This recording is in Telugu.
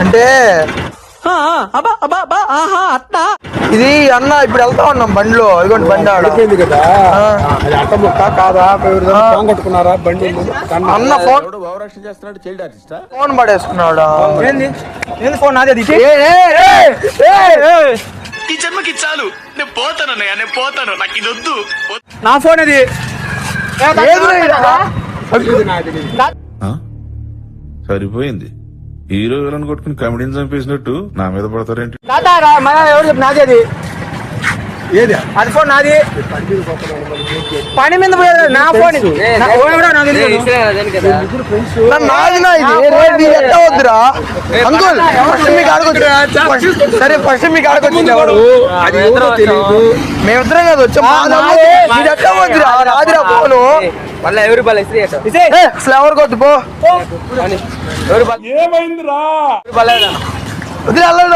అంటే ఇది అన్న ఇప్పుడు వెళ్తా ఉన్నాం బండిలో, ఇదిగోండి బండి ఆడిపోయింది కదా, అది అట్ట ముక్క కాదా కట్టుకున్నారా బండి అన్న ఫోన్ చేస్తున్నాడు, చైల్డ్ ఆర్టిస్ట్ ఫోన్ పడేసుకున్నాడా, ఫోన్ నాది ఈ జన్మకి చాలు, నేను పోతానన్నయ్య, నేను పోతాను, నాకు ఇది వద్దు. నా ఫోన్ అది సరిపోయింది. హీరో విలన్ కొట్టుకుని కమెడీని చంపేసినట్టు నా మీద పడతారేంటి? ఎవరు చెప్పు నాది అది, ఏది అది ఫోన్ నాది, పని మీద పోయేది నా ఫోన్, నాది ఎట్లా వద్దురా అంకుల్, ఫస్ట్ మీకు ఆడుకోవచ్చు, సరే ఫస్ట్ మీకు ఆడుకోవచ్చు, మేమిద్దరం కదా వచ్చాం, మీరు ఎట్లా వద్దురా రాదురా ఫోను, మళ్ళీ ఎవరి బాల్ అసలు ఎవరికి వద్దు పో, ఏమైందిరా వదిలే అల్లాడు